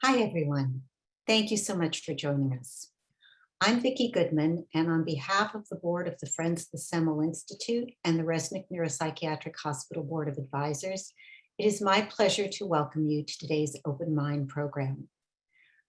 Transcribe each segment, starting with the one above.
Hi, everyone. Thank you so much for joining us. I'm Vicki Goodman, and on behalf of the board of the Friends of the Semel Institute and the Resnick Neuropsychiatric Hospital Board of Advisors, it is my pleasure to welcome you to today's Open Mind program.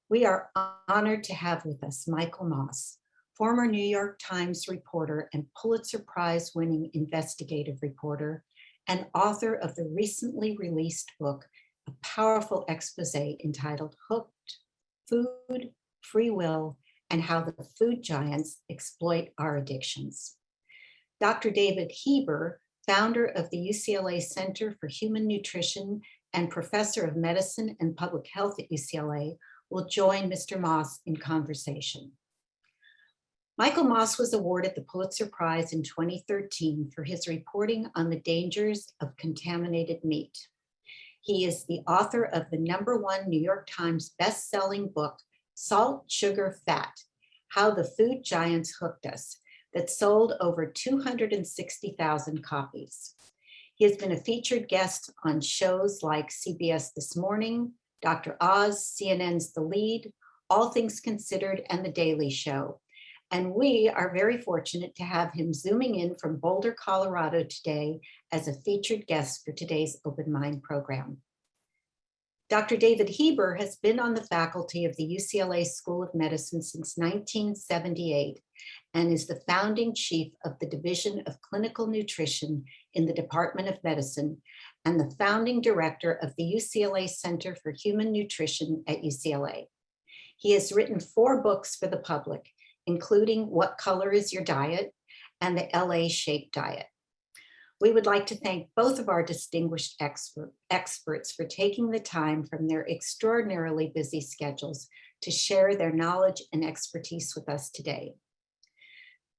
We are honored to have with us Michael Moss, former New York Times reporter and Pulitzer Prize-winning investigative reporter, and author of the recently released book, a powerful expose entitled Hooked: Food, Free Will, and How the Food Giants Exploit Our Addictions. Dr. David Heber, founder of the UCLA Center for Human Nutrition and professor of medicine and public health at UCLA, will join Mr. Moss in conversation. Michael Moss was awarded the Pulitzer Prize in 2013 for his reporting on the dangers of contaminated meat. He is the author of the #1 New York Times best-selling book, Salt, Sugar, Fat: How the Food Giants Hooked Us, that sold over 260,000 copies. He has been a featured guest on shows like CBS This Morning, Dr. Oz, CNN's The Lead, All Things Considered, and The Daily Show. And we are very fortunate to have him zooming in from Boulder, Colorado today as a featured guest for today's Open Mind program. Dr. David Heber has been on the faculty of the UCLA School of Medicine since 1978 and is the founding chief of the Division of Clinical Nutrition in the Department of Medicine and the founding director of the UCLA Center for Human Nutrition at UCLA. He has written 4 books for the public, including What Color Is Your Diet and the LA Shape Diet. We would like to thank both of our distinguished experts for taking the time from their extraordinarily busy schedules to share their knowledge and expertise with us today.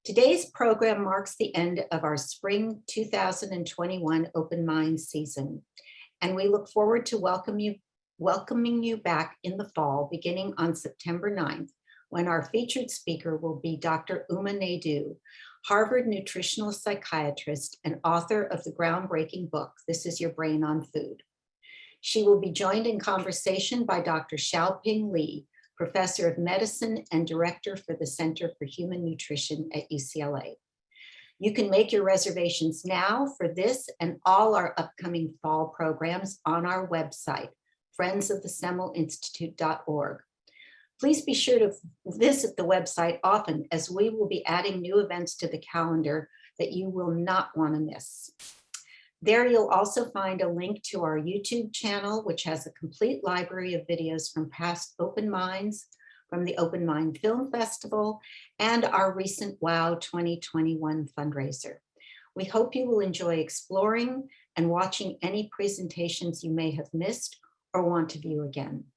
Today's program marks the end of our spring 2021 Open Mind season, and we look forward to welcoming you back in the fall, beginning on September 9th, when our featured speaker will be Dr. Uma Naidoo, Harvard nutritional psychiatrist and author of the groundbreaking book, This Is Your Brain on Food. She will be joined in conversation by Dr. Xiaoping Li, professor of medicine and director for the Center for Human Nutrition at UCLA. You can make your reservations now for this and all our upcoming fall programs on our website, friendsofthesemelinstitute.org. Please be sure to visit the website often, as we will be adding new events to the calendar that you will not want to miss. There you'll also find a link to our YouTube channel, which has a complete library of videos from past Open Minds, from the Open Mind Film Festival, and our recent WOW 2021 fundraiser. We hope you will enjoy exploring and watching any presentations you may have missed or want to view again.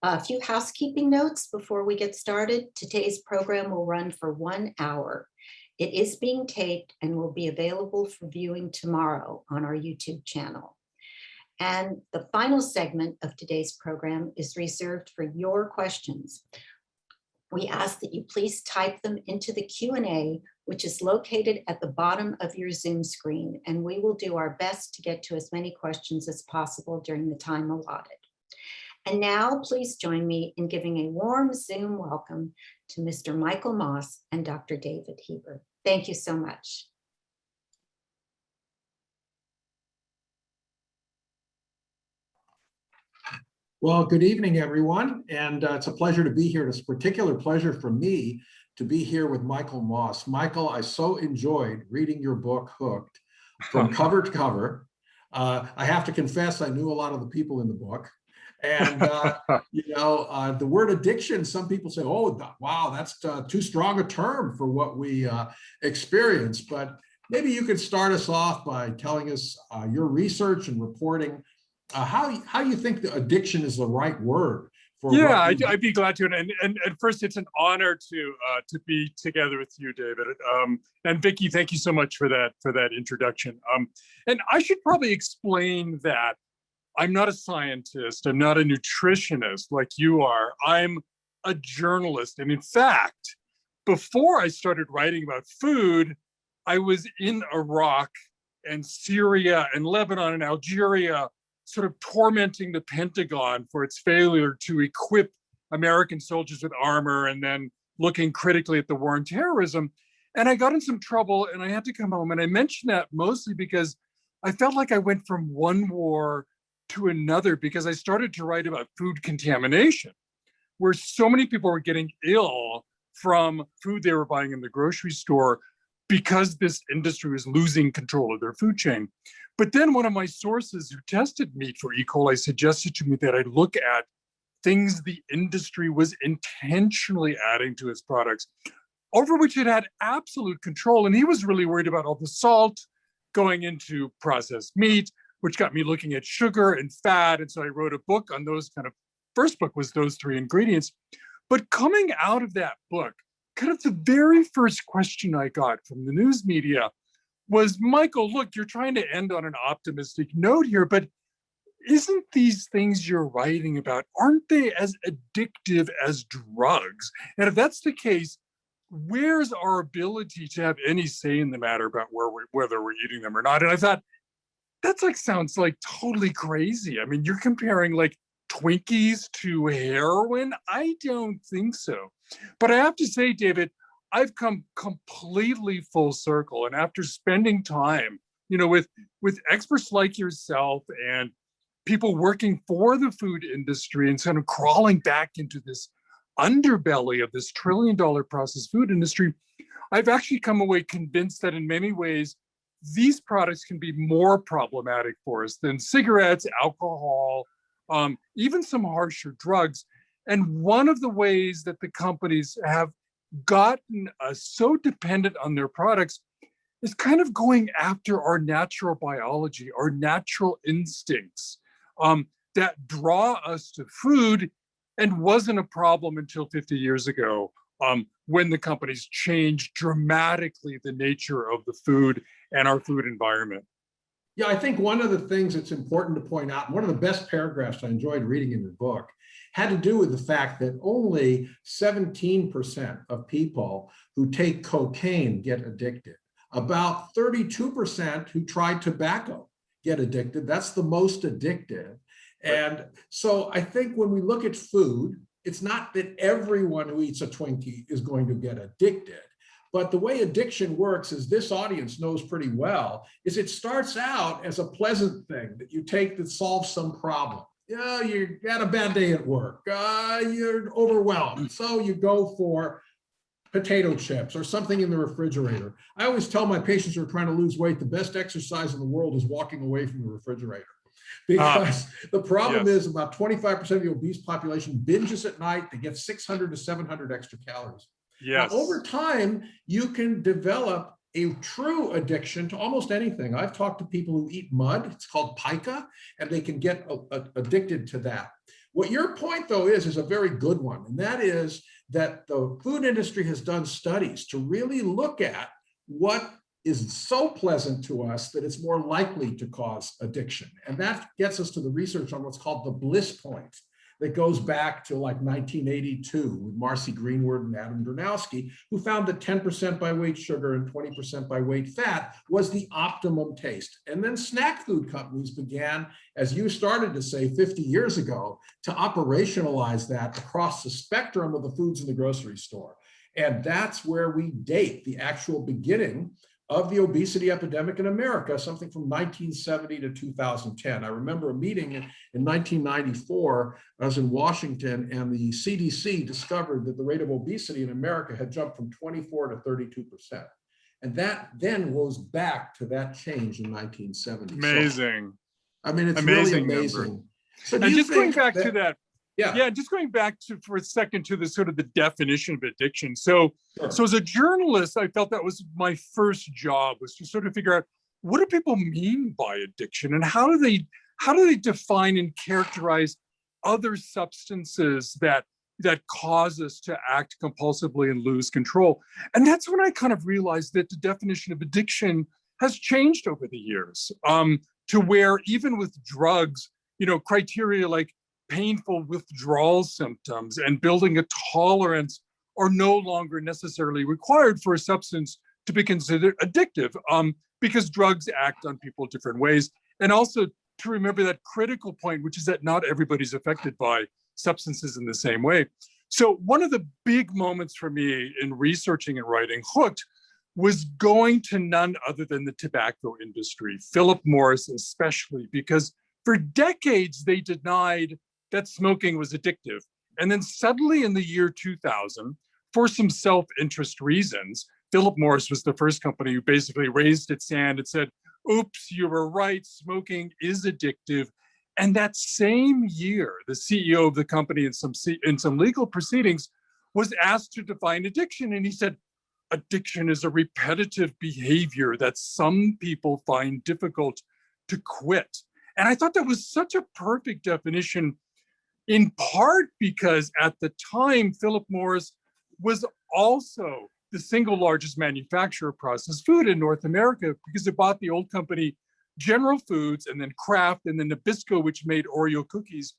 A few housekeeping notes before we get started. Today's program will run for 1 hour. It is being taped and will be available for viewing tomorrow on our YouTube channel. And the final segment of today's program is reserved for your questions. We ask that you please type them into the Q&A, which is located at the bottom of your Zoom screen, and we will do our best to get to as many questions as possible during the time allotted. And now, please join me in giving a warm Zoom welcome to Mr. Michael Moss and Dr. David Heber. Thank you so much. Well, good evening, everyone. And it's a pleasure to be here. It's a particular pleasure for me to be here with Michael Moss. Michael, I so enjoyed reading your book, Hooked, from cover to cover. I have to confess, I knew a lot of the people in the book. And, the word addiction, some people say, oh, wow, that's too strong a term for what we experience. But maybe you could start us off by telling us your research and reporting, how you think the addiction is the right word for. Yeah, I'd be glad to. And first, it's an honor to be together with you, David. And Vicki, thank you so much for that introduction. And I should probably explain that I'm not a scientist. I'm not a nutritionist like you are. I'm a journalist. And in fact, before I started writing about food, I was in Iraq and Syria and Lebanon and Algeria sort of tormenting the Pentagon for its failure to equip American soldiers with armor, and then looking critically at the war on terrorism. And I got in some trouble and I had to come home. And I mentioned that mostly because I felt like I went from one war to another, because I started to write about food contamination, where so many people were getting ill from food they were buying in the grocery store because this industry was losing control of their food chain. But then one of my sources who tested meat for E. coli suggested to me that I look at things the industry was intentionally adding to its products, over which it had absolute control. And he was really worried about all the salt going into processed meat, which got me looking at sugar and fat. And so I wrote a book on those first book was those three ingredients. But coming out of that book, kind of the very first question I got from the news media was, Michael, look, you're trying to end on an optimistic note here, but isn't these things you're writing about, aren't they as addictive as drugs? And if that's the case, where's our ability to have any say in the matter about whether we're eating them or not? And I thought, that's sounds like totally crazy. I mean, you're comparing like Twinkies to heroin? I don't think so. But I have to say, David, I've come completely full circle. And after spending time, with experts like yourself and people working for the food industry and kind of crawling back into this underbelly of this $1 trillion processed food industry, I've actually come away convinced that in many ways, these products can be more problematic for us than cigarettes, alcohol, even some harsher drugs. And one of the ways that the companies have gotten so dependent on their products is kind of going after our natural biology, our natural instincts that draw us to food, and wasn't a problem until 50 years ago, when the companies changed dramatically the nature of the food and our food environment. Yeah, I think one of the things that's important to point out, one of the best paragraphs I enjoyed reading in your book, had to do with the fact that only 17% of people who take cocaine get addicted. About 32% who try tobacco get addicted. That's the most addictive. And so I think when we look at food, it's not that everyone who eats a Twinkie is going to get addicted. But the way addiction works, as this audience knows pretty well, is it starts out as a pleasant thing that you take that solves some problem. Yeah, you had a bad day at work, you're overwhelmed, so you go for potato chips or something in the refrigerator. I always tell my patients who are trying to lose weight, the best exercise in the world is walking away from the refrigerator. Because the problem is about 25% of the obese population binges at night. They get 600 to 700 extra calories. Yes. Now, over time, you can develop a true addiction to almost anything. I've talked to people who eat mud. It's called pica, and they can get addicted to that. What your point, though, is a very good one, and that is that the food industry has done studies to really look at what is so pleasant to us that it's more likely to cause addiction. And that gets us to the research on what's called the bliss point that goes back to like 1982 with Marcy Greenwood and Adam Dranowski, who found that 10% by weight sugar and 20% by weight fat was the optimum taste. And then snack food companies began, as you started to say 50 years ago, to operationalize that across the spectrum of the foods in the grocery store. And that's where we date the actual beginning of the obesity epidemic in America, something from 1970 to 2010. I remember a meeting in 1994. I was in Washington, and the CDC discovered that the rate of obesity in America had jumped from 24 to 32%. And that then goes back to that change in 1970. Amazing. So, I mean, it's amazing really amazing. So and just going back to that, yeah, just going back to for a second to the sort of the definition of addiction. So, so as a journalist, I felt that was my first job, was to sort of figure out, what do people mean by addiction, and how do they define and characterize other substances that cause us to act compulsively and lose control? And that's when I kind of realized that the definition of addiction has changed over the years, to where even with drugs, criteria like painful withdrawal symptoms and building a tolerance are no longer necessarily required for a substance to be considered addictive, because drugs act on people different ways. And also to remember that critical point, which is that not everybody's affected by substances in the same way. So one of the big moments for me in researching and writing Hooked was going to none other than the tobacco industry, Philip Morris especially, because for decades they denied that smoking was addictive. And then suddenly in the year 2000, for some self-interest reasons, Philip Morris was the first company who basically raised its hand and said, oops, you were right, smoking is addictive. And that same year, the CEO of the company in some legal proceedings was asked to define addiction. And he said, addiction is a repetitive behavior that some people find difficult to quit. And I thought that was such a perfect definition, in part because at the time, Philip Morris was also the single largest manufacturer of processed food in North America, because it bought the old company General Foods and then Kraft and then Nabisco, which made Oreo cookies.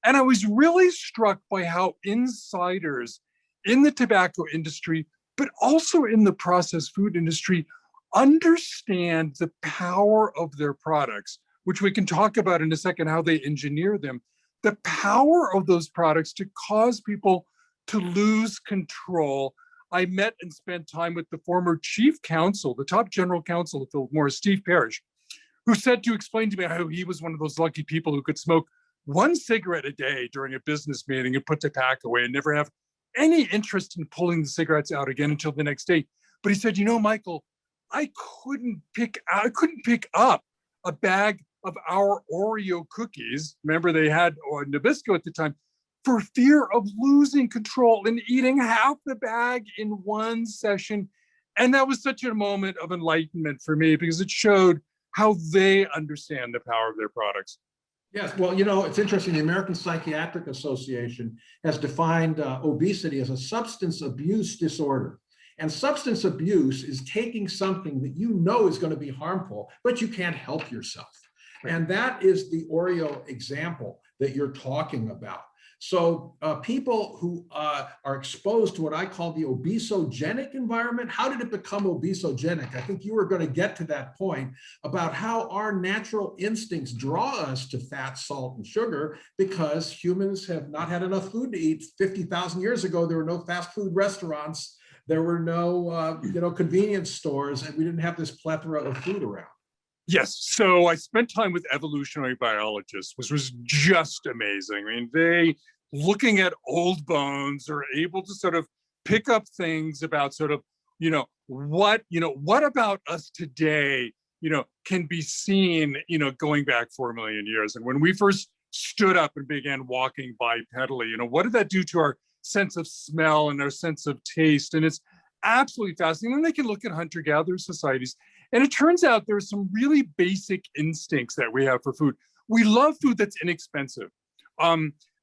And I was really struck by how insiders in the tobacco industry, but also in the processed food industry, understand the power of their products, which we can talk about in a second, how they engineer them, the power of those products to cause people to lose control. I met and spent time with the former chief counsel, the top general counsel of Philip Morris, Steve Parrish, who said to explain to me how he was one of those lucky people who could smoke one cigarette a day during a business meeting and put the pack away and never have any interest in pulling the cigarettes out again until the next day. But he said, you know, Michael, I couldn't pick up a bag of our Oreo cookies. Remember, they had Nabisco at the time, for fear of losing control and eating half the bag in one session. And that was such a moment of enlightenment for me, because it showed how they understand the power of their products. Yes, well, you know, it's interesting. The American Psychiatric Association has defined obesity as a substance abuse disorder. And substance abuse is taking something that you know is going to be harmful, but you can't help yourself. And that is the Oreo example that you're talking about. So people who are exposed to what I call the obesogenic environment, how did it become obesogenic? I think you were going to get to that point about how our natural instincts draw us to fat, salt, and sugar, because humans have not had enough food to eat. 50,000 years ago, there were no fast food restaurants. There were no convenience stores, and we didn't have this plethora of food around. Yes, so I spent time with evolutionary biologists, which was just amazing. I mean, they, looking at old bones, are able to sort of pick up things about sort of, what about us today, can be seen, going back 4 million years. And when we first stood up and began walking bipedally, what did that do to our sense of smell and our sense of taste? And it's absolutely fascinating. And they can look at hunter-gatherer societies. And it turns out there's some really basic instincts that we have for food. We love food that's inexpensive,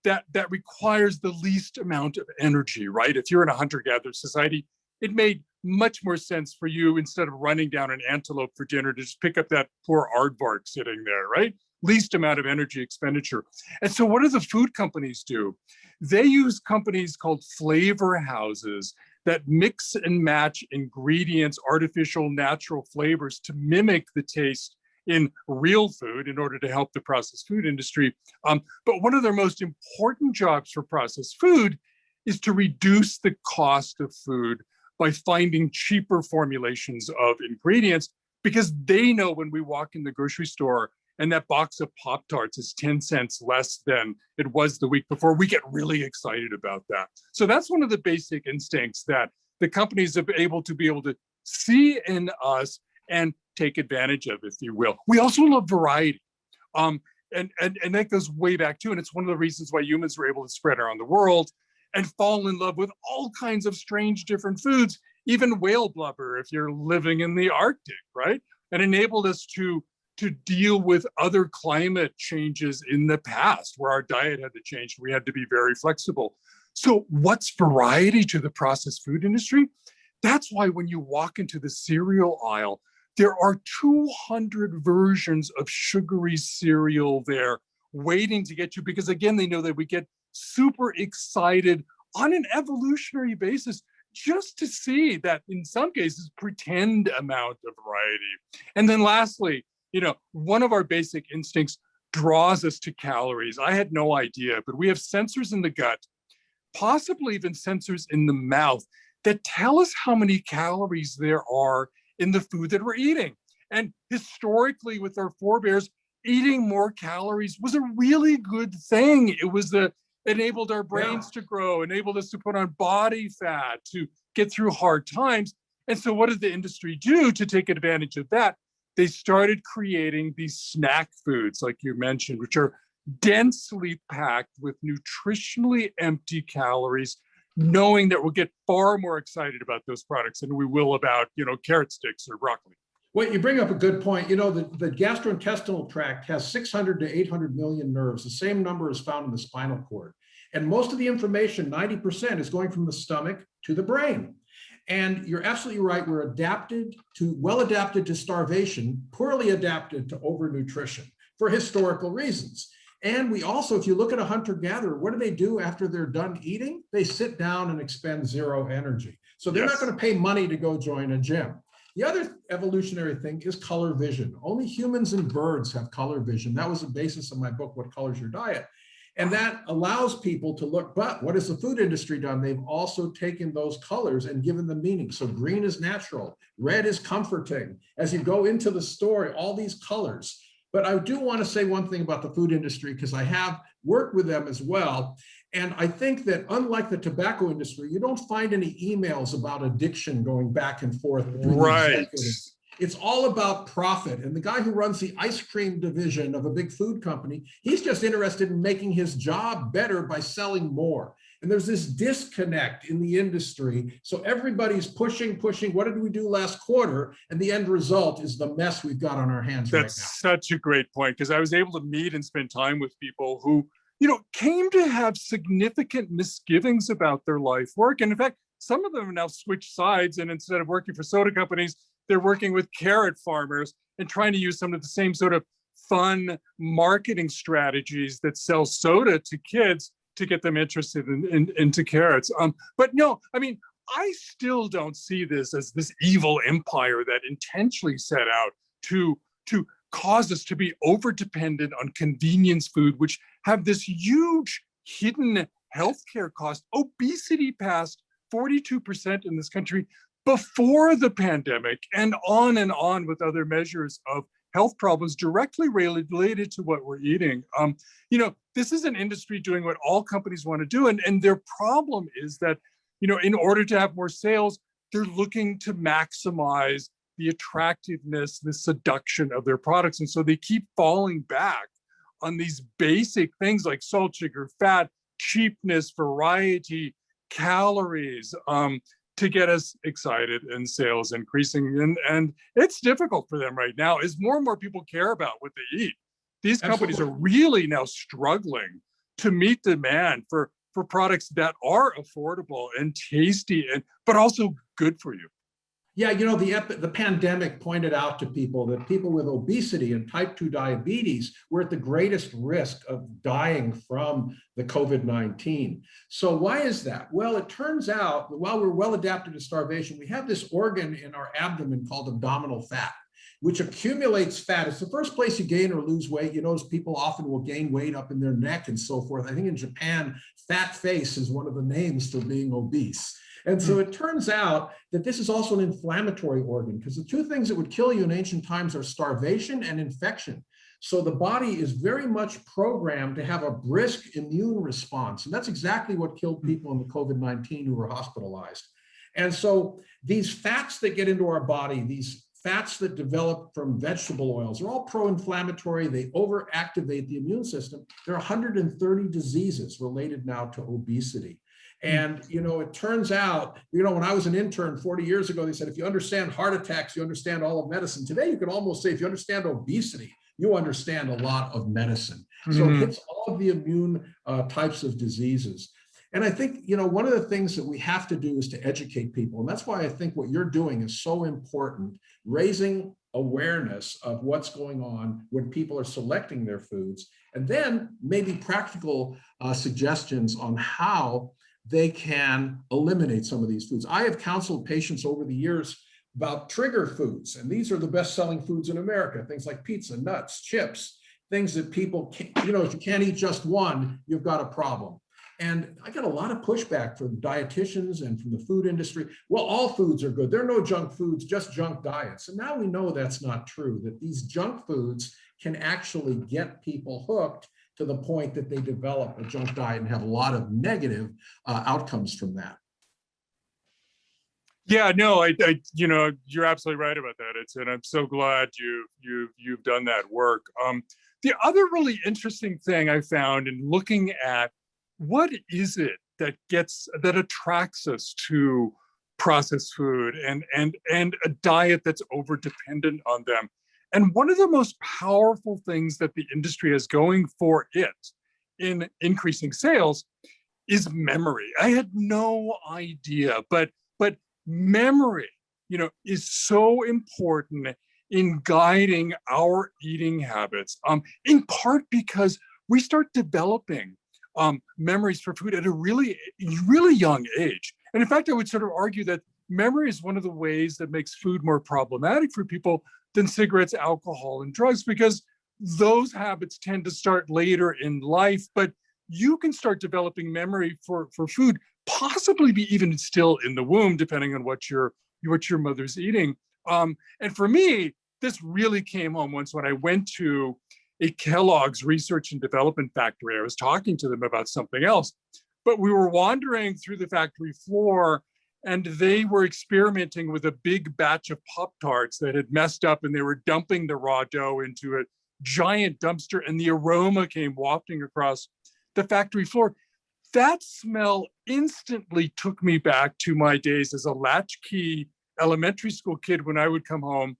that requires the least amount of energy, right? If you're in a hunter-gatherer society, it made much more sense for you, instead of running down an antelope for dinner, to just pick up that poor aardvark sitting there, right? Least amount of energy expenditure. And so what do the food companies do? They use companies called flavor houses that mix and match ingredients, artificial, natural flavors, to mimic the taste in real food in order to help the processed food industry. But one of their most important jobs for processed food is to reduce the cost of food by finding cheaper formulations of ingredients, because they know when we walk in the grocery store and that box of Pop-Tarts is 10 cents less than it was the week before, we get really excited about that. So that's one of the basic instincts that the companies are able to see in us and take advantage of, if you will. We also love variety. And that goes way back too. And it's one of the reasons why humans were able to spread around the world and fall in love with all kinds of strange different foods, even whale blubber if you're living in the Arctic, right? And enabled us to deal with other climate changes in the past, where our diet had to change. We had to be very flexible. So what's variety to the processed food industry? That's why when you walk into the cereal aisle, there are 200 versions of sugary cereal there waiting to get you, because again, they know that we get super excited on an evolutionary basis just to see that, in some cases, pretend amount of variety. And then lastly, one of our basic instincts, draws us to calories. I had no idea, but we have sensors in the gut, possibly even sensors in the mouth, that tell us how many calories there are in the food that we're eating. And historically, with our forebears, eating more calories was a really good thing. It enabled our brains to grow, enabled us to put on body fat, to get through hard times. And so what did the industry do to take advantage of that? They started creating these snack foods, like you mentioned, which are densely packed with nutritionally empty calories, knowing that we'll get far more excited about those products than we will about, carrot sticks or broccoli. Well, you bring up a good point. The gastrointestinal tract has 600 to 800 million nerves. The same number is found in the spinal cord. And most of the information, 90%, is going from the stomach to the brain. And you're absolutely right. We're well adapted to starvation, poorly adapted to overnutrition for historical reasons. And we also, if you look at a hunter-gatherer, what do they do after they're done eating? They sit down and expend zero energy. So they're not going to pay money to go join a gym. The other evolutionary thing is color vision. Only humans and birds have color vision. That was the basis of my book, What Colors Your Diet? And that allows people to look, but what has the food industry done? They've also taken those colors and given them meaning. So green is natural, red is comforting. As you go into the store, all these colors. But I do want to say one thing about the food industry, because I have worked with them as well. And I think that unlike the tobacco industry, you don't find any emails about addiction going back and forth between executives. It's all about profit. And the guy who runs the ice cream division of a big food company, he's just interested in making his job better by selling more. And there's this disconnect in the industry. So everybody's pushing. What did we do last quarter? And the end result is the mess we've got on our hands right now. That's such a great point, because I was able to meet and spend time with people who, came to have significant misgivings about their life work. And in fact, some of them have now switched sides, and instead of working for soda companies, they're working with carrot farmers and trying to use some of the same sort of fun marketing strategies that sell soda to kids to get them interested into carrots. But no, I still don't see this as this evil empire that intentionally set out to cause us to be over dependent on convenience food, which have this huge hidden healthcare cost. Obesity passed 42% in this country before the pandemic, and on with other measures of health problems directly related to what we're eating. This is an industry doing what all companies want to do. And their problem is that, in order to have more sales, they're looking to maximize the attractiveness, the seduction of their products. And so they keep falling back on these basic things like salt, sugar, fat, cheapness, variety, calories, to get us excited and sales increasing. And it's difficult for them right now as more and more people care about what they eat. These companies are really now struggling to meet demand for products that are affordable and tasty, but also good for you. Yeah, the pandemic pointed out to people that people with obesity and type 2 diabetes were at the greatest risk of dying from the COVID-19. So why is that? Well, it turns out that while we're well adapted to starvation, we have this organ in our abdomen called abdominal fat, which accumulates fat. It's the first place you gain or lose weight. You notice people often will gain weight up in their neck and so forth. I think in Japan, fat face is one of the names for being obese. And so it turns out that this is also an inflammatory organ, because the two things that would kill you in ancient times are starvation and infection. So the body is very much programmed to have a brisk immune response. And that's exactly what killed people in the COVID-19 who were hospitalized. And so these fats that get into our body, these fats that develop from vegetable oils, are all pro-inflammatory. They overactivate the immune system. There are 130 diseases related now to obesity. And, it turns out, when I was an intern 40 years ago, they said, if you understand heart attacks, you understand all of medicine. Today, you can almost say, if you understand obesity, you understand a lot of medicine. So it hits all of the immune types of diseases. And I think, one of the things that we have to do is to educate people. And that's why I think what you're doing is so important, raising awareness of what's going on when people are selecting their foods, and then maybe practical suggestions on how they can eliminate some of these foods. I have counseled patients over the years about trigger foods, and these are the best-selling foods in America, things like pizza, nuts, chips. things that people can't, if you can't eat just one, you've got a problem. And I got a lot of pushback from dietitians and from the food industry. Well, all foods are good. There are no junk foods, just junk diets. And now we know that's not true, that these junk foods can actually get people hooked to the point that they develop a junk diet and have a lot of negative outcomes from that. Yeah, no, you're absolutely right about that. And I'm so glad you've done that work. The other really interesting thing I found in looking at what is it that attracts us to processed food and a diet that's over dependent on them. And one of the most powerful things that the industry is going for it in increasing sales is memory. I had no idea, but memory, is so important in guiding our eating habits, in part because we start developing memories for food at a really, really young age. And in fact, I would sort of argue that memory is one of the ways that makes food more problematic for people than cigarettes, alcohol, and drugs, because those habits tend to start later in life, but you can start developing memory for food, possibly be even still in the womb, depending on what your mother's eating. And for me, this really came home once when I went to a Kellogg's research and development factory. I was talking to them about something else, but we were wandering through the factory floor and they were experimenting with a big batch of Pop-Tarts that had messed up, and they were dumping the raw dough into a giant dumpster, and the aroma came wafting across the factory floor. That smell instantly took me back to my days as a latchkey elementary school kid when I would come home,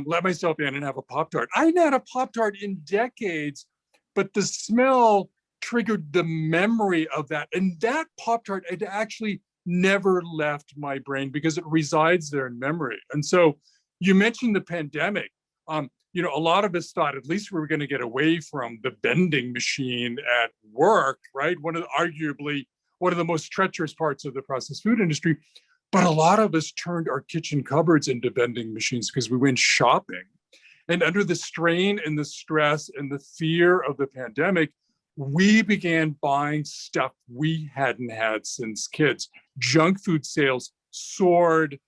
let myself in and have a Pop-Tart. I hadn't had a Pop-Tart in decades, but the smell triggered the memory of that. And that Pop-Tart had actually never left my brain because it resides there in memory. And so you mentioned the pandemic. A lot of us thought at least we were going to get away from the vending machine at work, right? Arguably one of the most treacherous parts of the processed food industry. But a lot of us turned our kitchen cupboards into vending machines because we went shopping. And under the strain and the stress and the fear of the pandemic, we began buying stuff we hadn't had since kids. Junk food sales soared,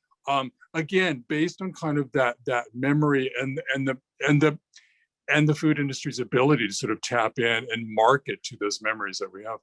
again, based on kind of that memory and the food industry's ability to sort of tap in and market to those memories that we have.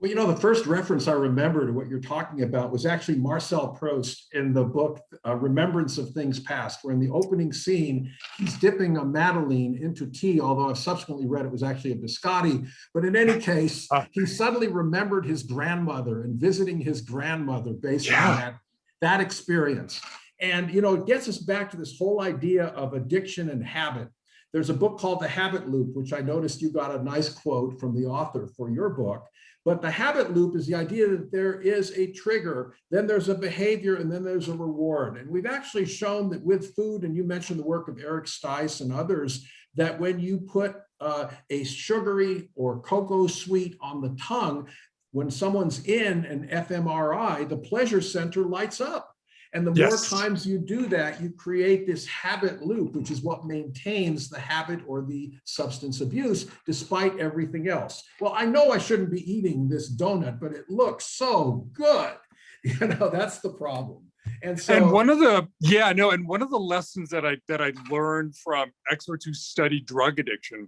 Well, the first reference I remember to what you're talking about was actually Marcel Proust in the book, Remembrance of Things Past, where in the opening scene, he's dipping a Madeleine into tea, although I've subsequently read it was actually a biscotti. But in any case, he suddenly remembered his grandmother and visiting his grandmother based on that experience. And, it gets us back to this whole idea of addiction and habit. There's a book called The Habit Loop, which I noticed you got a nice quote from the author for your book. But the habit loop is the idea that there is a trigger, then there's a behavior, and then there's a reward. And we've actually shown that with food, and you mentioned the work of Eric Stice and others, that when you put a sugary or cocoa sweet on the tongue, when someone's in an fMRI, the pleasure center lights up. And the more times you do that, you create this habit loop, which is what maintains the habit or the substance abuse, despite everything else. Well, I know I shouldn't be eating this donut, but it looks so good. That's the problem. And so, one of the lessons that I learned from experts who study drug addiction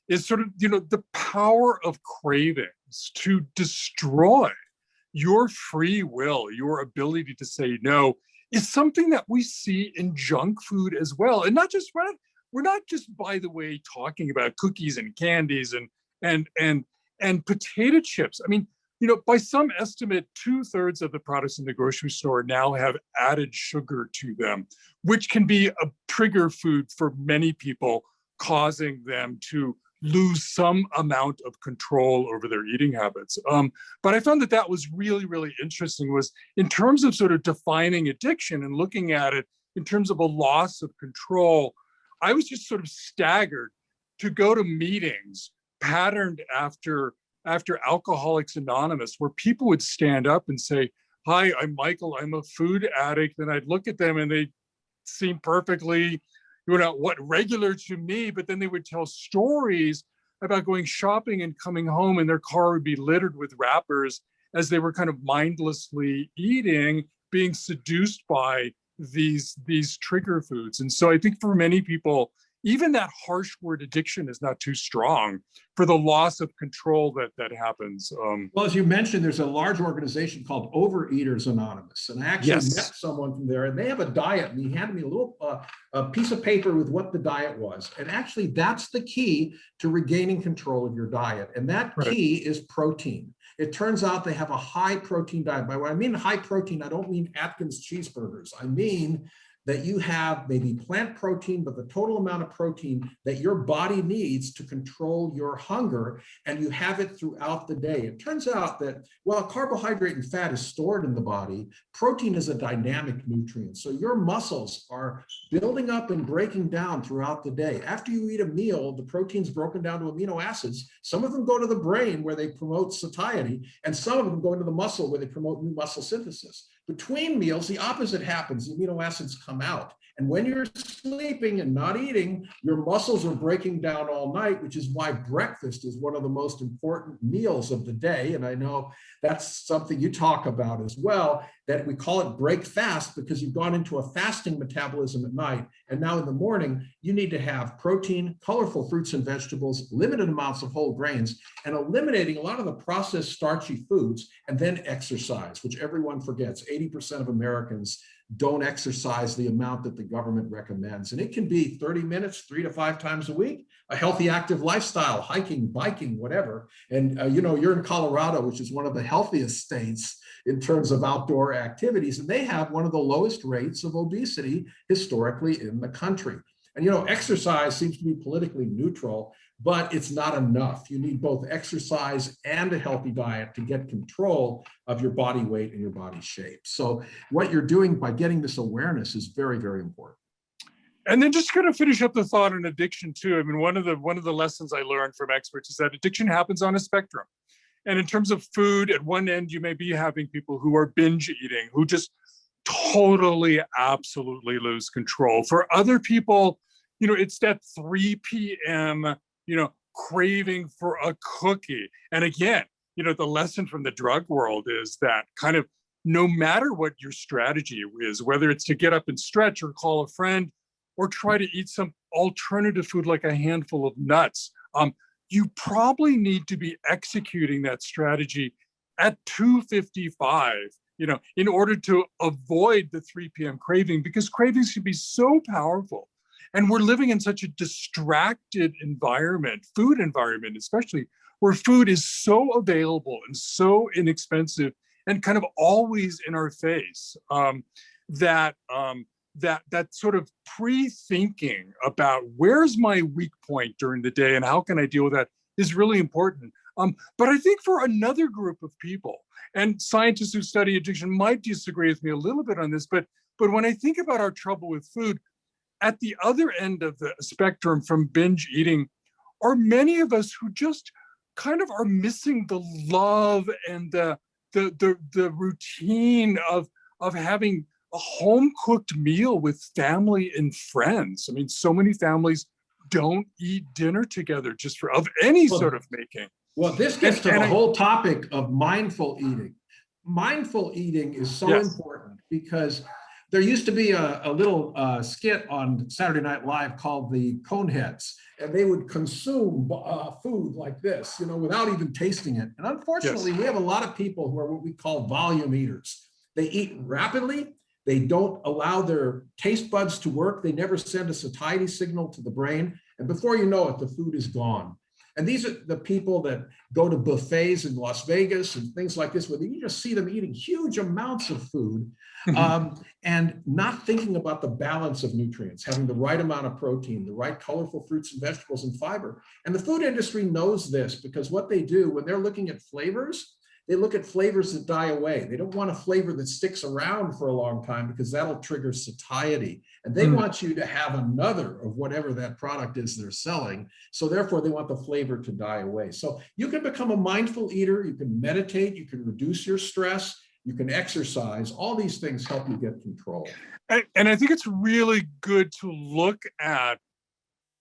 is sort of, the power of cravings to destroy your free will, your ability to say no, is something that we see in junk food as well. And we're not just, by the way, talking about cookies and candies and potato chips. I mean, by some estimate, 2/3 of the products in the grocery store now have added sugar to them, which can be a trigger food for many people, causing them to lose some amount of control over their eating habits. But I found that was really, really interesting, was in terms of sort of defining addiction and looking at it in terms of a loss of control. I was just sort of staggered to go to meetings patterned after Alcoholics Anonymous, where people would stand up and say, "Hi, I'm Michael, I'm a food addict." And I'd look at them and they seem perfectly what regular to me, but then they would tell stories about going shopping and coming home and their car would be littered with wrappers as they were kind of mindlessly eating, being seduced by these trigger foods. And so I think for many people, even that harsh word addiction is not too strong for the loss of control that happens. Well, as you mentioned, there's a large organization called Overeaters Anonymous. And I actually Yes. met someone from there, and they have a diet, and he handed me a little a piece of paper with what the diet was. And actually, that's the key to regaining control of your diet. And that key is protein. It turns out they have a high protein diet. By what I mean high protein, I don't mean Atkins cheeseburgers. I mean that you have maybe plant protein, but the total amount of protein that your body needs to control your hunger, and you have it throughout the day. It turns out that while carbohydrate and fat is stored in the body, protein is a dynamic nutrient. So your muscles are building up and breaking down throughout the day. After you eat a meal, the protein's broken down to amino acids. Some of them go to the brain where they promote satiety, and some of them go into the muscle where they promote new muscle synthesis. Between meals, the opposite happens. The amino acids come out. And when you're sleeping and not eating, your muscles are breaking down all night, which is why breakfast is one of the most important meals of the day. And I know that's something you talk about as well, that we call it break fast because you've gone into a fasting metabolism at night. And now in the morning, you need to have protein, colorful fruits and vegetables, limited amounts of whole grains, and eliminating a lot of the processed starchy foods, and then exercise, which everyone forgets. 80% of Americans don't exercise the amount that the government recommends. And it can be 30 minutes, 3 to 5 times a week, a healthy, active lifestyle, hiking, biking, whatever. And you're in Colorado, which is one of the healthiest states in terms of outdoor activities. And they have one of the lowest rates of obesity historically in the country. And exercise seems to be politically neutral, but it's not enough. You need both exercise and a healthy diet to get control of your body weight and your body shape. So what you're doing by getting this awareness is very, very important. And then just kind of finish up the thought on addiction too. I mean, one of the lessons I learned from experts is that addiction happens on a spectrum. And in terms of food, at one end, you may be having people who are binge eating, who just totally, absolutely lose control. For other people, it's that 3 p.m., craving for a cookie. And again, the lesson from the drug world is that kind of no matter what your strategy is, whether it's to get up and stretch or call a friend or try to eat some alternative food like a handful of nuts, you probably need to be executing that strategy at 2:55, in order to avoid the 3 p.m. craving, because cravings can be so powerful. And we're living in such a distracted environment, food environment especially, where food is so available and so inexpensive and kind of always in our face, that sort of pre-thinking about where's my weak point during the day and how can I deal with that is really important. But I think for another group of people, and scientists who study addiction might disagree with me a little bit on this, but when I think about our trouble with food, at the other end of the spectrum from binge eating are many of us who just kind of are missing the love and the routine of having a home cooked meal with family and friends. I mean, so many families don't eat dinner together just of any sort of making. Well, this gets to the whole topic of mindful eating. Mindful eating is so important because there used to be a little skit on Saturday Night Live called the Coneheads, and they would consume food like this, without even tasting it. And unfortunately, we have a lot of people who are what we call volume eaters. They eat rapidly. They don't allow their taste buds to work. They never send a satiety signal to the brain. And before you know it, the food is gone. And these are the people that go to buffets in Las Vegas and things like this, where you just see them eating huge amounts of food and not thinking about the balance of nutrients, having the right amount of protein, the right colorful fruits and vegetables and fiber. And the food industry knows this because what they do when they're looking at flavors, they look at flavors that die away. They don't want a flavor that sticks around for a long time because that'll trigger satiety. And they want you to have another of whatever that product is they're selling. So therefore, they want the flavor to die away. So you can become a mindful eater. You can meditate. You can reduce your stress. you can exercise. All these things help you get control. And I think it's really good to look at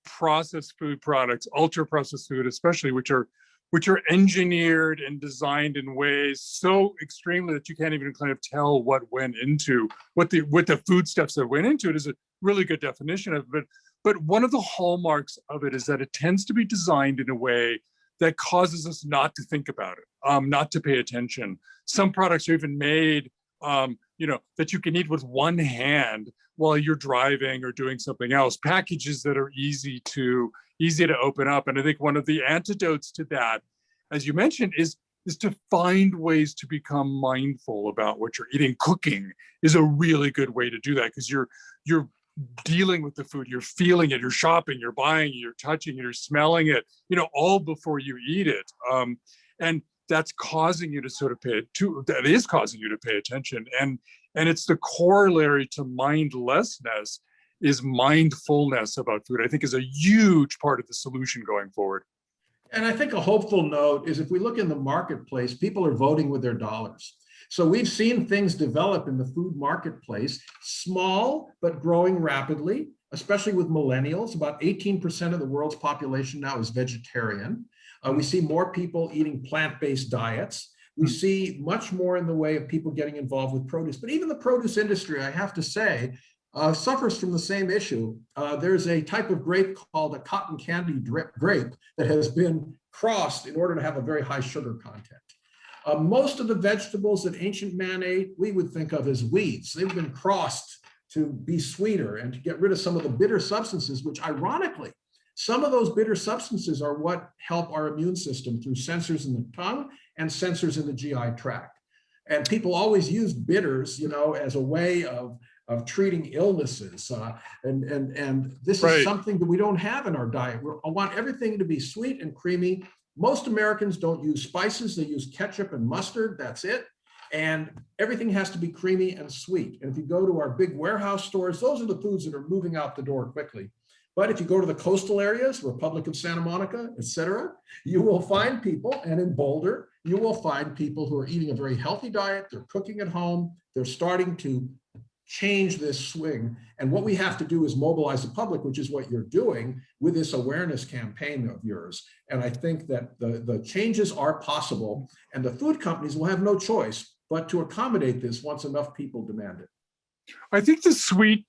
processed food products, ultra processed food, especially, which are engineered and designed in ways so extremely that you can't even kind of tell what went into what the foodstuffs that went into it is a really good definition of it. But one of the hallmarks of it is that it tends to be designed in a way that causes us not to think about it, not to pay attention. Some products are even made, that you can eat with one hand while you're driving or doing something else. Packages that are easy to open up. And I think one of the antidotes to that, as you mentioned, is to find ways to become mindful about what you're eating. Cooking is a really good way to do that, because you're dealing with the food, you're feeling it, you're shopping, you're buying, you're touching it, you're smelling it, all before you eat it. And that's causing you to pay attention. And it's the corollary to mindlessness is mindfulness about food. I think is a huge part of the solution going forward. And I think a hopeful note is if we look in the marketplace, people are voting with their dollars. So we've seen things develop in the food marketplace, small, but growing rapidly, especially with millennials. About 18% of the world's population now is vegetarian. We see more people eating plant-based diets. We see much more in the way of people getting involved with produce. But even the produce industry, I have to say, suffers from the same issue. There's a type of grape called a cotton candy grape that has been crossed in order to have a very high sugar content. Most of the vegetables that ancient man ate, we would think of as weeds. They've been crossed to be sweeter and to get rid of some of the bitter substances, which ironically, some of those bitter substances are what help our immune system through sensors in the tongue and sensors in the GI tract. And people always use bitters, as a way of treating illnesses. And this is something that we don't have in our diet. I want everything to be sweet and creamy. Most Americans don't use spices. They use ketchup and mustard. That's it. And everything has to be creamy and sweet. And if you go to our big warehouse stores, those are the foods that are moving out the door quickly. But if you go to the coastal areas, Republic of Santa Monica, et cetera, you will find people, and in Boulder, you will find people who are eating a very healthy diet. They're cooking at home. They're starting to change this swing. And what we have to do is mobilize the public, which is what you're doing with this awareness campaign of yours. And I think that the changes are possible, and the food companies will have no choice but to accommodate this once enough people demand it. I think the sweet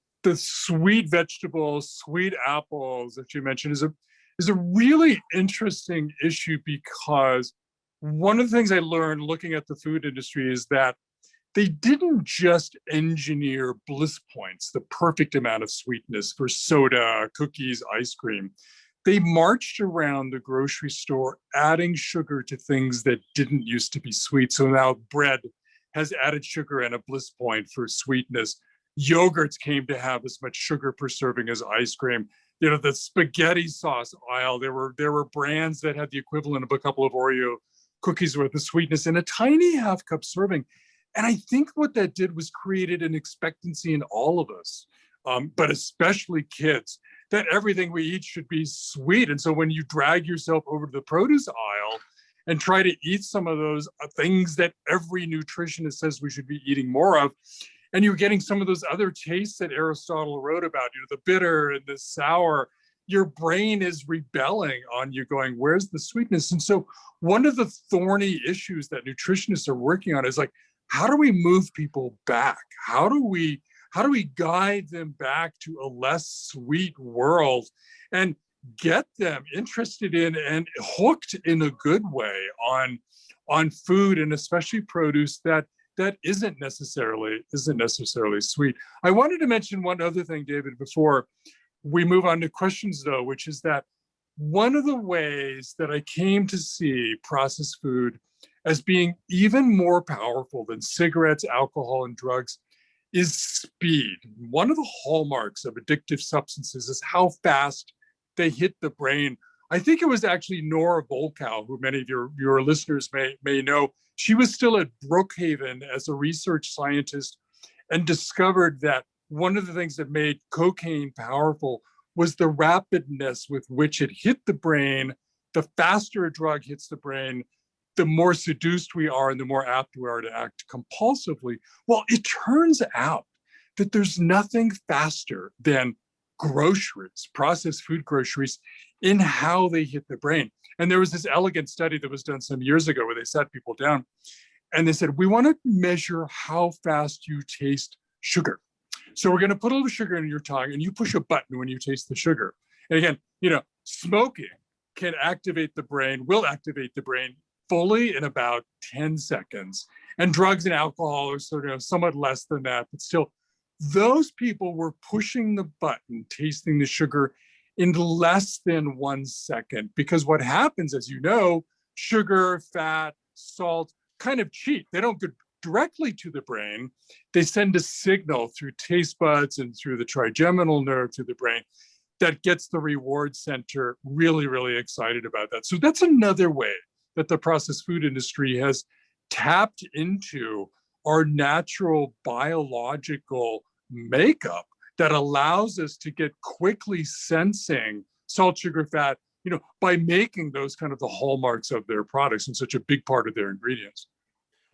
vegetables, sweet apples that you mentioned is a really interesting issue, because one of the things I learned looking at the food industry is that they didn't just engineer bliss points, the perfect amount of sweetness for soda, cookies, ice cream. They marched around the grocery store adding sugar to things that didn't used to be sweet. So now bread has added sugar and a bliss point for sweetness. Yogurts came to have as much sugar per serving as ice cream. The spaghetti sauce aisle, there were brands that had the equivalent of a couple of Oreo cookies worth of sweetness in a tiny half-cup serving. And I think what that did was created an expectancy in all of us, but especially kids, that everything we eat should be sweet. And so when you drag yourself over to the produce aisle and try to eat some of those things that every nutritionist says we should be eating more of, and you're getting some of those other tastes that Aristotle wrote about, the bitter and the sour, your brain is rebelling on you, going, where's the sweetness? And so one of the thorny issues that nutritionists are working on is like, how do we move people back? How do we guide them back to a less sweet world and get them interested in and hooked in a good way on food, and especially produce that isn't necessarily sweet. I wanted to mention one other thing, David, before we move on to questions, though, which is that one of the ways that I came to see processed food as being even more powerful than cigarettes, alcohol, and drugs is speed. One of the hallmarks of addictive substances is how fast they hit the brain. I think it was actually Nora Volkow, who many of your listeners may know. She was still at Brookhaven as a research scientist and discovered that one of the things that made cocaine powerful was the rapidness with which it hit the brain. The faster a drug hits the brain, the more seduced we are and the more apt we are to act compulsively. Well, it turns out that there's nothing faster than groceries, processed food groceries, in how they hit the brain. And there was this elegant study that was done some years ago where they sat people down and they said, we want to measure how fast you taste sugar. So we're going to put a little sugar in your tongue and you push a button when you taste the sugar. And again, smoking can activate the brain, will activate the brain fully in about 10 seconds. And drugs and alcohol are sort of somewhat less than that, but still, those people were pushing the button, tasting the sugar in less than 1 second. Because what happens, as you know, sugar, fat, salt kind of cheat. They don't go directly to the brain. They send a signal through taste buds and through the trigeminal nerve to the brain that gets the reward center really, really excited about that. So that's another way that the processed food industry has tapped into our natural biological makeup that allows us to get quickly sensing salt, sugar, fat, by making those kind of the hallmarks of their products and such a big part of their ingredients.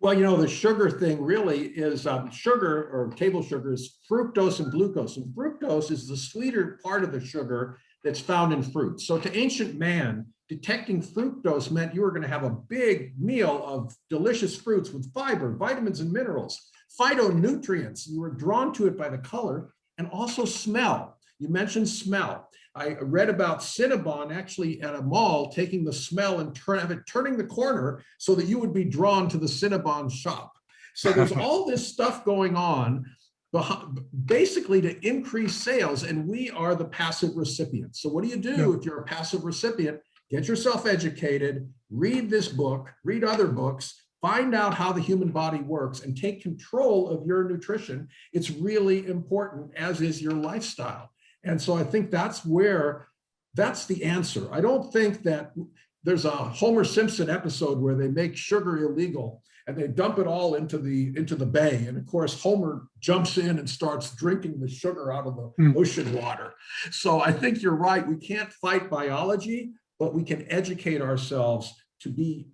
Well, the sugar thing really is sugar, or table sugar, is fructose and glucose. And fructose is the sweeter part of the sugar that's found in fruit. So to ancient man, detecting fructose meant you were going to have a big meal of delicious fruits with fiber, vitamins, and minerals, phytonutrients. You were drawn to it by the color and also smell. You mentioned smell. I read about Cinnabon actually at a mall taking the smell and turning the corner so that you would be drawn to the Cinnabon shop. So there's all this stuff going on basically to increase sales, and we are the passive recipients. So what do you do if you're a passive recipient? Get yourself educated, read this book, read other books, find out how the human body works, and take control of your nutrition. It's really important, as is your lifestyle. And so I think that's the answer. I don't think that there's a Homer Simpson episode where they make sugar illegal and they dump it all into the bay. And of course, Homer jumps in and starts drinking the sugar out of the ocean water. So I think you're right. We can't fight biology, but we can educate ourselves to be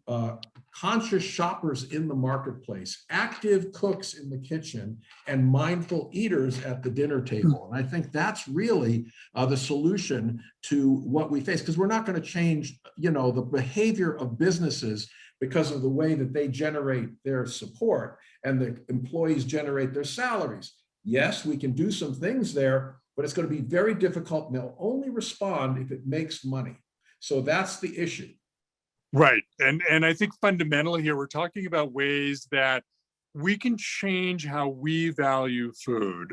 conscious shoppers in the marketplace, active cooks in the kitchen, and mindful eaters at the dinner table. And I think that's really the solution to what we face, because we're not going to change, the behavior of businesses because of the way that they generate their support and the employees generate their salaries. Yes, we can do some things there, but it's going to be very difficult, and they'll only respond if it makes money. So that's the issue. Right. And I think fundamentally here, we're talking about ways that we can change how we value food,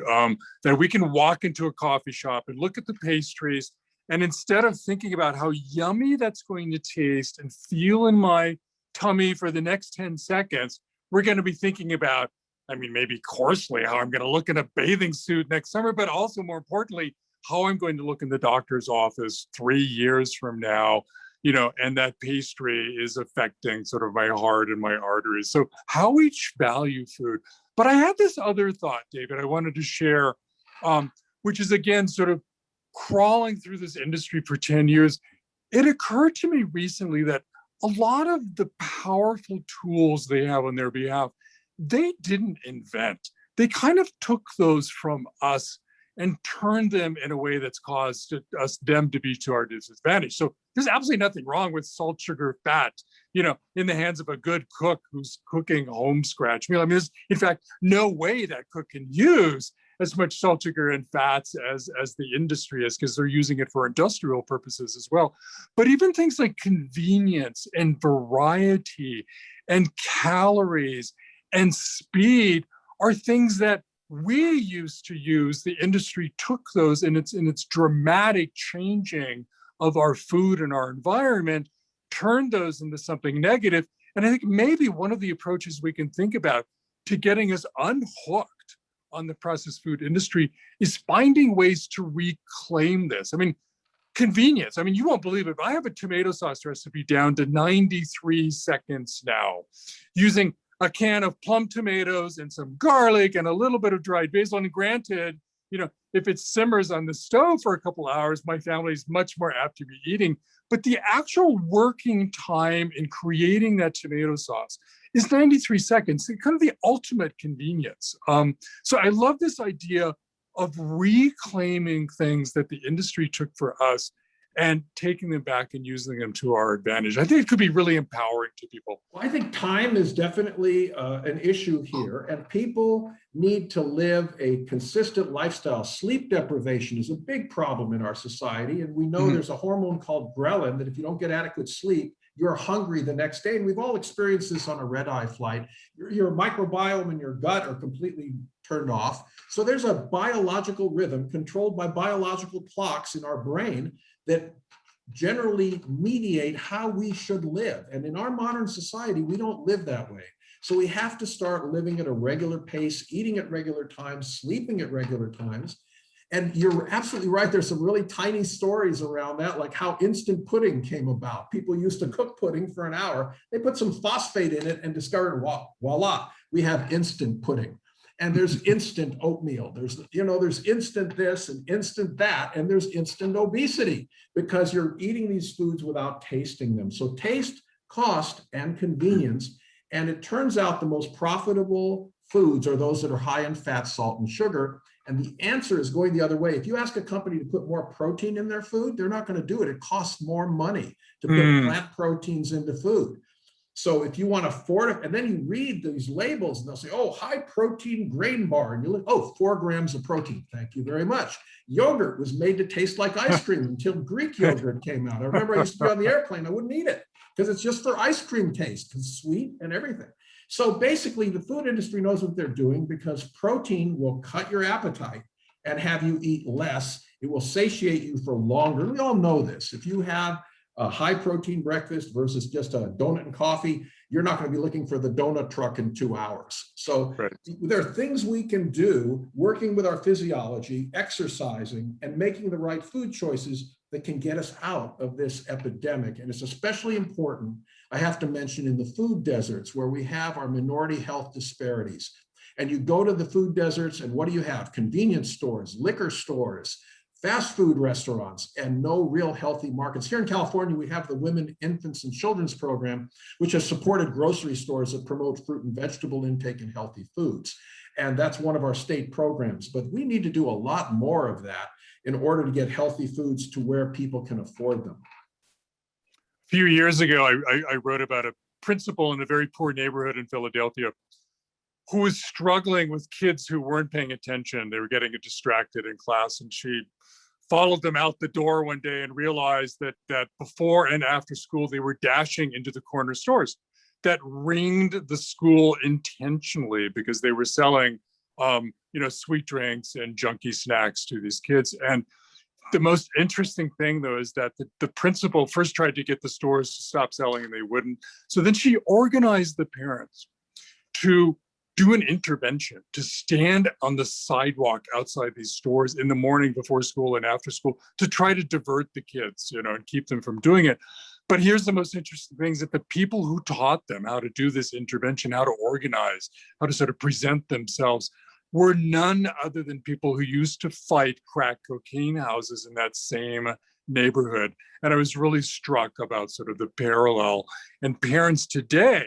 that we can walk into a coffee shop and look at the pastries. And instead of thinking about how yummy that's going to taste and feel in my tummy for the next 10 seconds, we're going to be thinking about, maybe coarsely, how I'm going to look in a bathing suit next summer, but also more importantly, how I'm going to look in the doctor's office 3 years from now. And that pastry is affecting sort of my heart and my arteries. So how we value food. But I had this other thought, David, I wanted to share, which is, again, sort of crawling through this industry for 10 years. It occurred to me recently that a lot of the powerful tools they have on their behalf, they didn't invent. They kind of took those from us and turned them in a way that's caused them to be to our disadvantage. So there's absolutely nothing wrong with salt, sugar, fat, in the hands of a good cook who's cooking home scratch meal. There's, in fact, no way that cook can use as much salt, sugar, and fats as the industry is, because they're using it for industrial purposes as well. But even things like convenience and variety and calories and speed are things that we used to use. The industry took those in its dramatic changing of our food and our environment, turned those into something negative. And I think maybe one of the approaches we can think about to getting us unhooked on the processed food industry is finding ways to reclaim this. Convenience. You won't believe it, but I have a tomato sauce recipe down to 93 seconds now, using a can of plum tomatoes and some garlic and a little bit of dried basil. And granted, if it simmers on the stove for a couple hours, my family is much more apt to be eating. But the actual working time in creating that tomato sauce is 93 seconds, kind of the ultimate convenience. So I love this idea of reclaiming things that the industry took for us and taking them back and using them to our advantage. I think it could be really empowering to people. Well, I think time is definitely an issue here, and people need to live a consistent lifestyle. Sleep deprivation is a big problem in our society, and we know there's a hormone called ghrelin that if you don't get adequate sleep, you're hungry the next day. And we've all experienced this on a red-eye flight. Your microbiome in your gut are completely turned off. So there's a biological rhythm controlled by biological clocks in our brain that generally mediate how we should live. And in our modern society, we don't live that way. So we have to start living at a regular pace, eating at regular times, sleeping at regular times. And you're absolutely right. There's some really tiny stories around that, like how instant pudding came about. People used to cook pudding for an hour. They put some phosphate in it and discovered, voila, we have instant pudding. And there's instant oatmeal. There's instant this and instant that, and there's instant obesity because you're eating these foods without tasting them. So taste, cost, and convenience. And it turns out the most profitable foods are those that are high in fat, salt, and sugar. And the answer is going the other way. If you ask a company to put more protein in their food, they're not going to do it. It costs more money to put plant proteins into food. So if you want to afford it, and then you read these labels and they'll say, oh, high protein grain bar. And you look, oh, 4 grams of protein. Thank you very much. Yogurt was made to taste like ice cream until Greek yogurt came out. I remember I used to be on the airplane. I wouldn't eat it because it's just for ice cream taste. It's sweet and everything. So basically the food industry knows what they're doing because protein will cut your appetite and have you eat less. It will satiate you for longer. We all know this. If you have a high protein breakfast versus just a donut and coffee, you're not going to be looking for the donut truck in 2 hours. So there are things we can do working with our physiology, exercising, and making the right food choices that can get us out of this epidemic. And it's especially important, I have to mention, in the food deserts where we have our minority health disparities. And you go to the food deserts and what do you have? Convenience stores, liquor stores, fast food restaurants, and no real healthy markets. Here in California, we have the Women, Infants, and Children's Program, which has supported grocery stores that promote fruit and vegetable intake and healthy foods. And that's one of our state programs. But we need to do a lot more of that in order to get healthy foods to where people can afford them. A few years ago, I wrote about a principal in a very poor neighborhood in Philadelphia who was struggling with kids who weren't paying attention. They were getting distracted in class, and she followed them out the door one day and realized that before and after school, they were dashing into the corner stores that ringed the school intentionally because they were selling, sweet drinks and junky snacks to these kids. And the most interesting thing, though, is that the principal first tried to get the stores to stop selling and they wouldn't. So then she organized the parents to do an intervention, to stand on the sidewalk outside these stores in the morning before school and after school to try to divert the kids, and keep them from doing it. But here's the most interesting thing is that the people who taught them how to do this intervention, how to organize, how to sort of present themselves, were none other than people who used to fight crack cocaine houses in that same neighborhood. And I was really struck about sort of the parallel. And parents today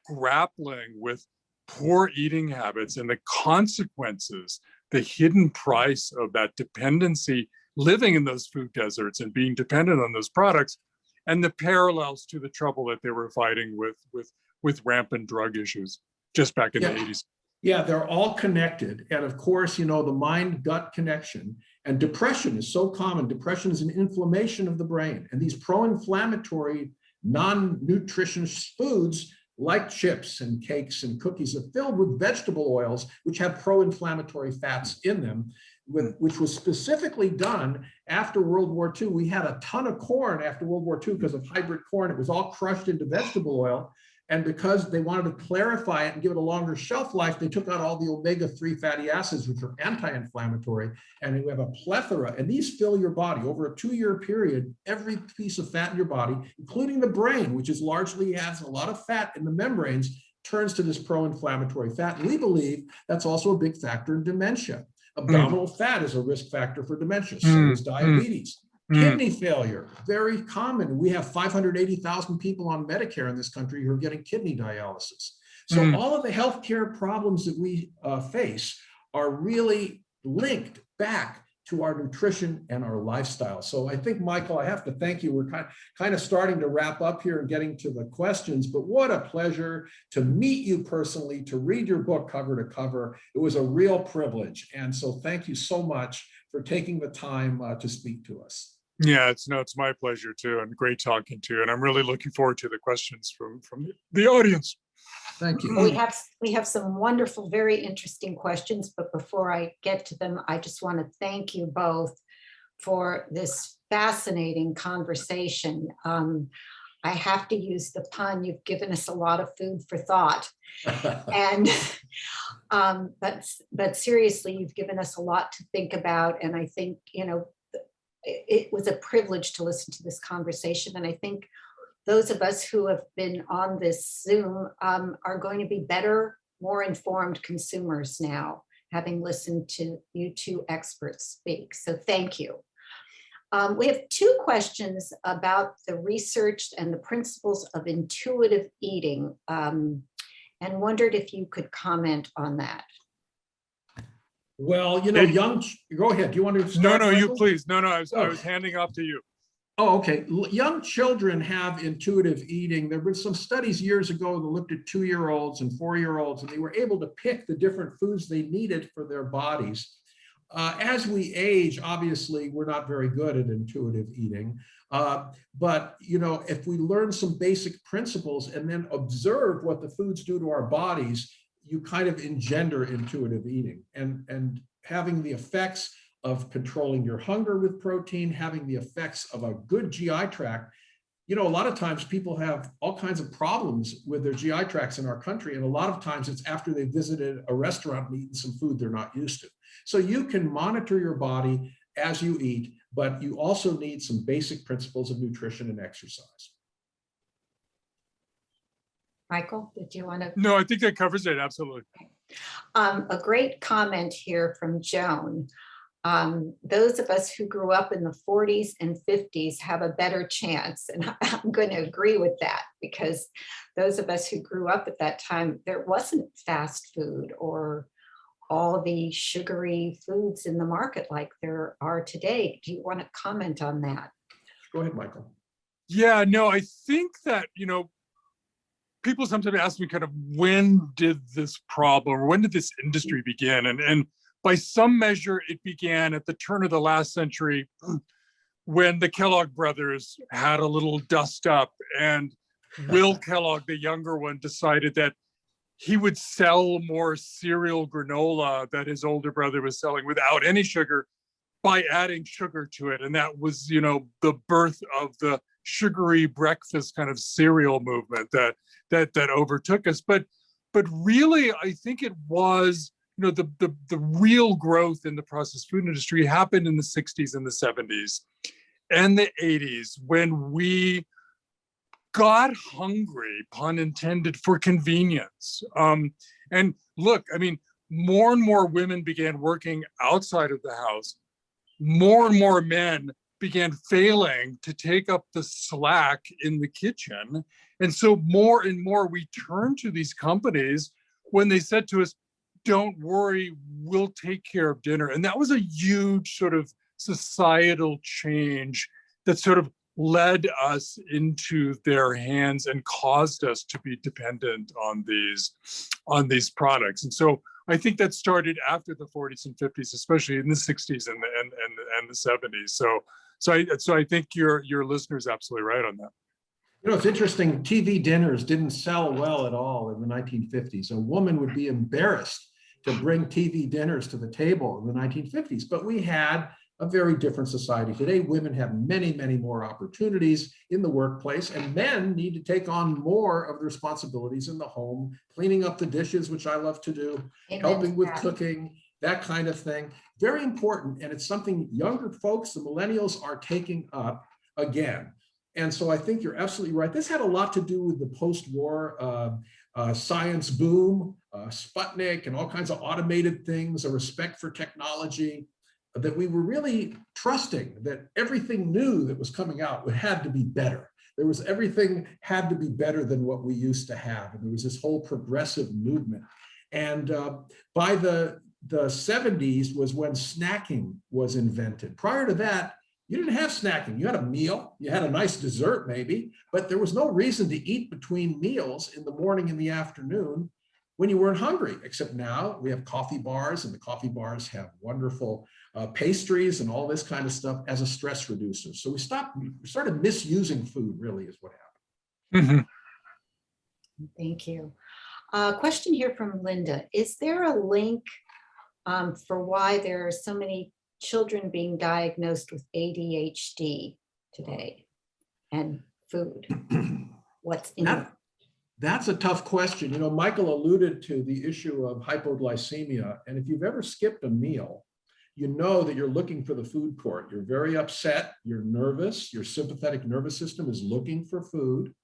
grappling with poor eating habits and the consequences, the hidden price of that dependency, living in those food deserts and being dependent on those products, and the parallels to the trouble that they were fighting with rampant drug issues just back in the 80s. Yeah, they're all connected. And of course, the mind-gut connection. And depression is so common. Depression is an inflammation of the brain. And these pro-inflammatory, non-nutritious foods like chips and cakes and cookies are filled with vegetable oils, which have pro-inflammatory fats in them, which was specifically done after World War II. We had a ton of corn after World War II because of hybrid corn. It was all crushed into vegetable oil. And because they wanted to clarify it and give it a longer shelf life, they took out all the omega-3 fatty acids, which are anti-inflammatory. And we have a plethora. And these fill your body over a 2-year period. Every piece of fat in your body, including the brain, which is largely has a lot of fat in the membranes, turns to this pro-inflammatory fat. And we believe that's also a big factor in dementia. Abdominal fat is a risk factor for dementia. So is diabetes. Kidney failure, very common. We have 580,000 people on Medicare in this country who are getting kidney dialysis. So all of the healthcare problems that we face are really linked back to our nutrition and our lifestyle. So I think, Michael, I have to thank you. We're kind of starting to wrap up here and getting to the questions, but what a pleasure to meet you personally, to read your book cover to cover. It was a real privilege. And so thank you so much for taking the time to speak to us. Yeah, it's my pleasure too, and great talking to you. And I'm really looking forward to the questions from the audience. Thank you. We have some wonderful, very interesting questions, but before I get to them, I just want to thank you both for this fascinating conversation. I have to use the pun, you've given us a lot of food for thought. And but seriously, you've given us a lot to think about. And I think, it was a privilege to listen to this conversation. And I think those of us who have been on this Zoom are going to be better, more informed consumers now, having listened to you two experts speak. So thank you. We have two questions about the research and the principles of intuitive eating, and wondered if you could comment on that. Well, go ahead. Do you want to start? No, Michael? you please. No, I was handing off to you. Oh, okay. Young children have intuitive eating. There have been some studies years ago that looked at 2-year-olds and 4-year-olds, and they were able to pick the different foods they needed for their bodies. As we age, obviously, we're not very good at intuitive eating. But, if we learn some basic principles and then observe what the foods do to our bodies, you kind of engender intuitive eating and having the effects of controlling your hunger with protein, having the effects of a good GI tract. A lot of times people have all kinds of problems with their GI tracts in our country. And a lot of times it's after they visited a restaurant and eaten some food they're not used to. So you can monitor your body as you eat, but you also need some basic principles of nutrition and exercise. Michael, did you want to? No, I think that covers it. Absolutely. A great comment here from Joan. Those of us who grew up in the 40s and 50s have a better chance. And I'm going to agree with that, because those of us who grew up at that time, there wasn't fast food or all the sugary foods in the market like there are today. Do you want to comment on that? Go ahead, Michael. Yeah, no, I think that, people sometimes ask me kind of when did this problem or when did this industry begin? And by some measure, it began at the turn of the last century when the Kellogg brothers had a little dust up, and Will Kellogg, the younger one, decided that he would sell more cereal granola that his older brother was selling without any sugar by adding sugar to it. And that was, the birth of the sugary breakfast kind of cereal movement that overtook us. But really, I think it was, the real growth in the processed food industry happened in the 60s and the 70s and the 80s, when we got hungry, pun intended, for convenience. And look, more and more women began working outside of the house. More and more men began failing to take up the slack in the kitchen. And so more and more we turned to these companies when they said to us, don't worry, we'll take care of dinner. And that was a huge sort of societal change that sort of led us into their hands and caused us to be dependent on these products. And so I think that started after the 40s and 50s, especially in the 60s and the 70s. So I think your listener's absolutely right on that. It's interesting. TV dinners didn't sell well at all in the 1950s. A woman would be embarrassed to bring TV dinners to the table in the 1950s, but we had a very different society. Today, women have many, many more opportunities in the workplace, and men need to take on more of the responsibilities in the home, cleaning up the dishes, which I love to do, helping with cooking, that kind of thing. Very important, and it's something younger folks, the millennials, are taking up again. And so I think you're absolutely right. This had a lot to do with the post-war science boom, Sputnik, and all kinds of automated things, a respect for technology, that we were really trusting that everything new that was coming out had to be better. Everything had to be better than what we used to have. And there was this whole progressive movement. And by the 70s was when snacking was invented. Prior to that, you didn't have snacking. You had a meal, you had a nice dessert maybe, but there was no reason to eat between meals in the morning and the afternoon when you weren't hungry, except now we have coffee bars, and the coffee bars have wonderful pastries and all this kind of stuff as a stress reducer. So we started misusing food, really, is what happened. Mm-hmm. Thank you. Question here from Linda. Is there a link for why there are so many children being diagnosed with ADHD today and food? What's in it? That's a tough question. You know, Michael alluded to the issue of hypoglycemia. And if you've ever skipped a meal, you know that you're looking for the food court. You're very upset, you're nervous, your sympathetic nervous system is looking for food.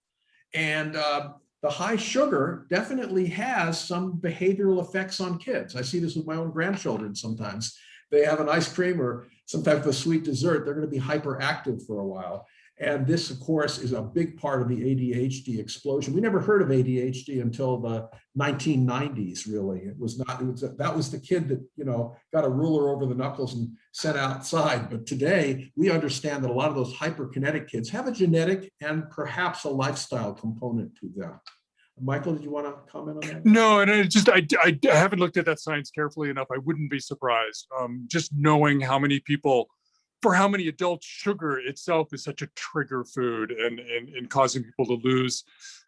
And the high sugar definitely has some behavioral effects on kids. I see this with my own grandchildren sometimes. They have an ice cream or some type of a sweet dessert, they're going to be hyperactive for a while. And this, of course, is a big part of the ADHD explosion. We never heard of ADHD until the 1990s, really. That was the kid that, you know, got a ruler over the knuckles and sent outside. But today, we understand that a lot of those hyperkinetic kids have a genetic and perhaps a lifestyle component to them. Michael, did you want to comment on that? No, and I haven't looked at that science carefully enough. I wouldn't be surprised. Just knowing how many people, for how many adults, sugar itself is such a trigger food and causing people to lose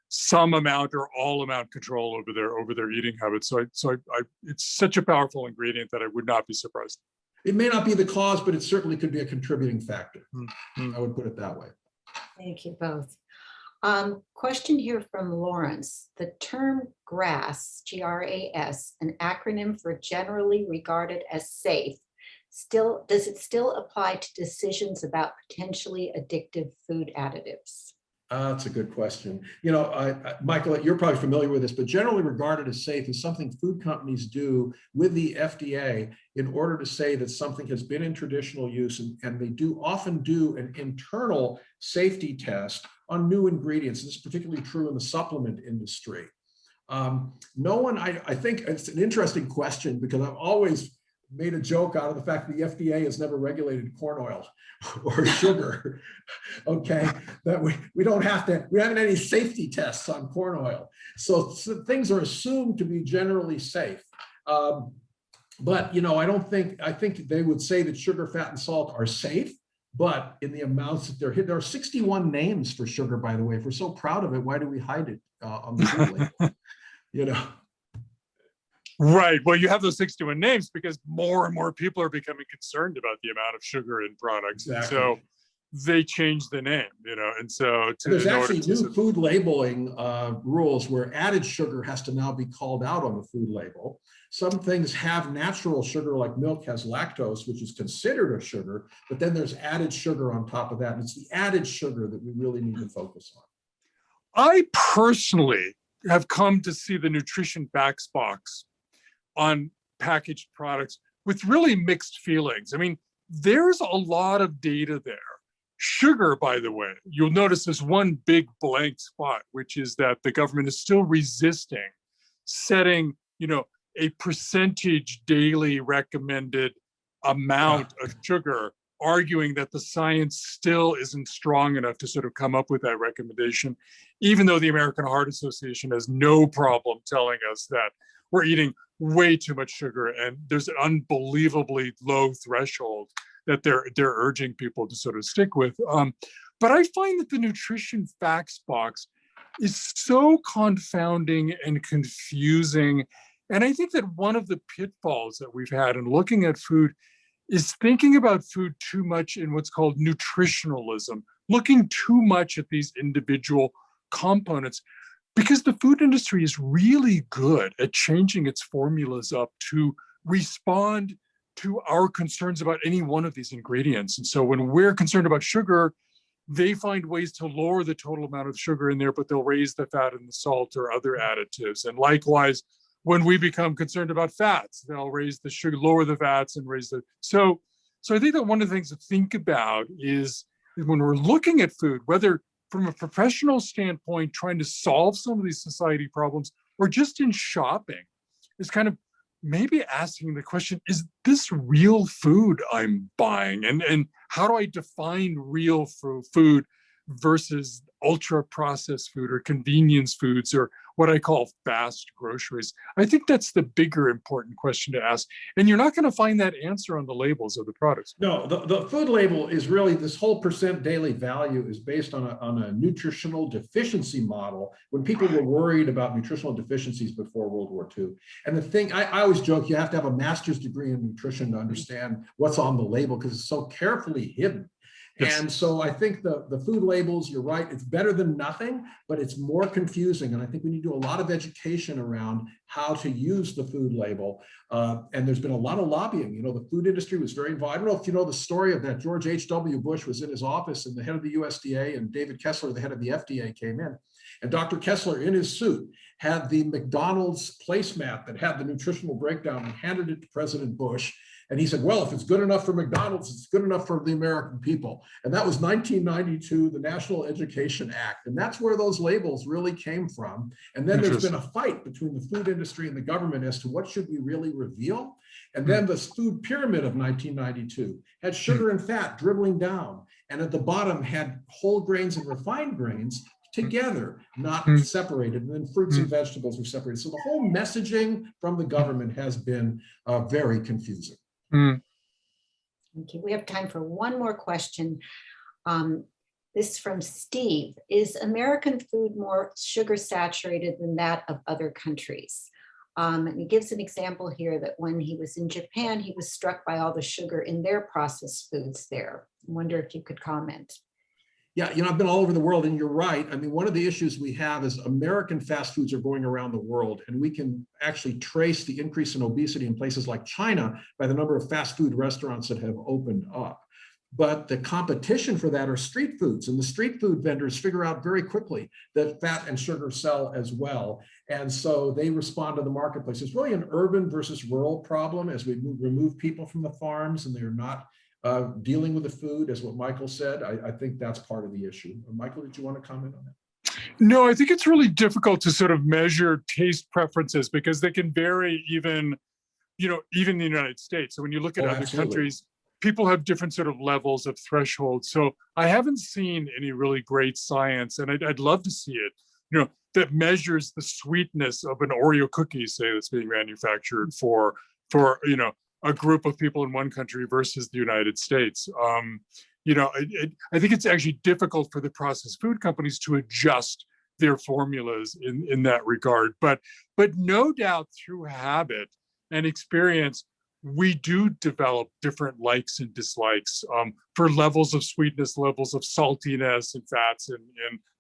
some amount or all amount control over their eating habits. So it's such a powerful ingredient that I would not be surprised. It may not be the cause, but it certainly could be a contributing factor. I would put it that way. Thank you both. Question here from Lawrence. The term GRAS, G-R-A-S, an acronym for generally regarded as safe, does it still apply to decisions about potentially addictive food additives? That's a good question. You know, Michael, you're probably familiar with this, but generally regarded as safe is something food companies do with the FDA in order to say that something has been in traditional use, and they often do an internal safety test on new ingredients. This is particularly true in the supplement industry. I think it's an interesting question because I've always made a joke out of the fact that the FDA has never regulated corn oil or sugar. Okay, that we haven't any safety tests on corn oil. So things are assumed to be generally safe. But, you know, I think they would say that sugar, fat, and salt are safe, but in the amounts that they're hit. There are 61 names for sugar, by the way. If we're so proud of it, why do we hide it on the food label? You know. Right. Well, you have those 61 names because more and more people are becoming concerned about the amount of sugar in products. Exactly. So they change the name, you know, and so there's actually new food labeling rules where added sugar has to now be called out on the food label. Some things have natural sugar, like milk has lactose, which is considered a sugar, but then there's added sugar on top of that. And it's the added sugar that we really need to focus on. I personally have come to see the nutrition facts box on packaged products with really mixed feelings. I mean, there's a lot of data there. Sugar, by the way, you'll notice there's one big blank spot, which is that the government is still resisting setting, you know, a percentage daily recommended amount of sugar, arguing that the science still isn't strong enough to sort of come up with that recommendation, even though the American Heart Association has no problem telling us that we're eating way too much sugar and there's an unbelievably low threshold that they're urging people to sort of stick with. But I find that the nutrition facts box is so confounding and confusing. And I think that one of the pitfalls that we've had in looking at food is thinking about food too much in what's called nutritionalism, looking too much at these individual components, because the food industry is really good at changing its formulas up to respond to our concerns about any one of these ingredients. And so when we're concerned about sugar, they find ways to lower the total amount of sugar in there, but they'll raise the fat and the salt or other additives. And likewise, when we become concerned about fats, they'll raise the sugar, lower the fats and raise the, so I think that one of the things to think about is when we're looking at food, whether from a professional standpoint, trying to solve some of these society problems, or just in shopping, is kind of maybe asking the question, is this real food I'm buying? And how do I define real food versus ultra processed food or convenience foods or what I call fast groceries? I think that's the bigger important question to ask. And you're not going to find that answer on the labels of the products. No, the food label is really, this whole percent daily value is based on a nutritional deficiency model when people were worried about nutritional deficiencies before World War II. And the thing, I always joke, you have to have a master's degree in nutrition to understand what's on the label because it's so carefully hidden. Yes. And so I think the food labels, you're right, it's better than nothing, but it's more confusing. And I think we need to do a lot of education around how to use the food label. And there's been a lot of lobbying. You know, the food industry was very involved. I don't know if you know the story of that. George H.W. Bush was in his office and the head of the USDA and David Kessler, the head of the FDA, came in. And Dr. Kessler, in his suit, had the McDonald's placemat that had the nutritional breakdown and handed it to President Bush. And he said, well, if it's good enough for McDonald's, it's good enough for the American people. And that was 1992, the National Education Act. And that's where those labels really came from. And then there's been a fight between the food industry and the government as to what should we really reveal. And then the food pyramid of 1992 had sugar and fat dribbling down. And at the bottom had whole grains and refined grains together, not separated. And then fruits and vegetables were separated. So the whole messaging from the government has been very confusing. Thank you. We have time for one more question. This from Steve. Is American food more sugar saturated than that of other countries? And he gives an example here that when he was in Japan, he was struck by all the sugar in their processed foods there. I wonder if you could comment. Yeah, you know, I've been all over the world and you're right. I mean, one of the issues we have is American fast foods are going around the world and we can actually trace the increase in obesity in places like China by the number of fast food restaurants that have opened up. But the competition for that are street foods, and the street food vendors figure out very quickly that fat and sugar sell as well. And so they respond to the marketplace. It's really an urban versus rural problem as we remove people from the farms and they're not dealing with the food, as what Michael said. I think that's part of the issue. Michael, did you want to comment on that? No, I think it's really difficult to sort of measure taste preferences because they can vary even, even in the United States. So when you look at other countries, people have different sort of levels of thresholds. So I haven't seen any really great science, and I'd love to see it, that measures the sweetness of an Oreo cookie, say, that's being manufactured for a group of people in one country versus the United States. I think it's actually difficult for the processed food companies to adjust their formulas in that regard. But no doubt through habit and experience, we do develop different likes and dislikes for levels of sweetness, levels of saltiness and fats and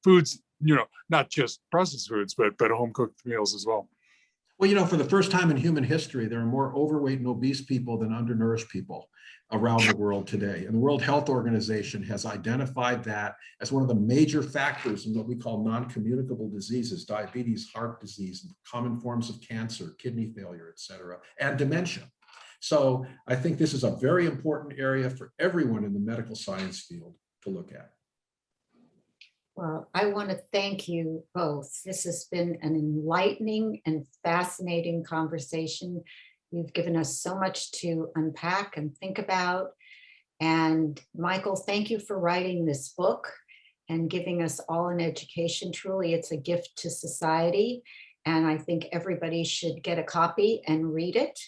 foods, not just processed foods, but home cooked meals as well. Well, for the first time in human history, there are more overweight and obese people than undernourished people around the world today. And the World Health Organization has identified that as one of the major factors in what we call non-communicable diseases, diabetes, heart disease, common forms of cancer, kidney failure, et cetera, and dementia. So I think this is a very important area for everyone in the medical science field to look at. Well, I want to thank you both. This has been an enlightening and fascinating conversation. You've given us so much to unpack and think about. And Michael, thank you for writing this book and giving us all an education. Truly, it's a gift to society. And I think everybody should get a copy and read it.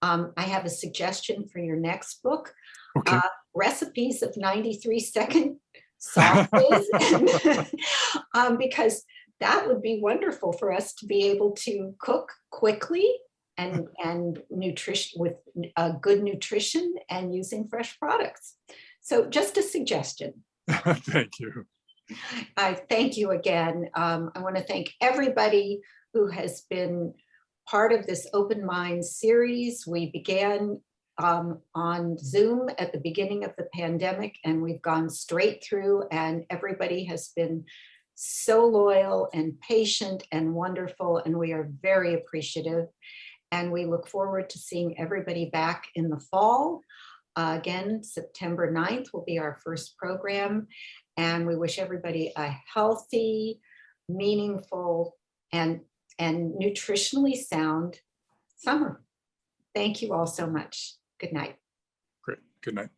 I have a suggestion for your next book. Okay. Recipes of 93-second sauces, because that would be wonderful for us to be able to cook quickly and nutrition with good nutrition and using fresh products. So just a suggestion. Thank you. I thank you again. I want to thank everybody who has been part of this Open Minds series. We began on Zoom at the beginning of the pandemic, and we've gone straight through, and everybody has been so loyal and patient and wonderful, and we are very appreciative. And we look forward to seeing everybody back in the fall. Again, September 9th will be our first program, and we wish everybody a healthy, meaningful, and nutritionally sound summer. Thank you all so much. Good night. Great. Good night.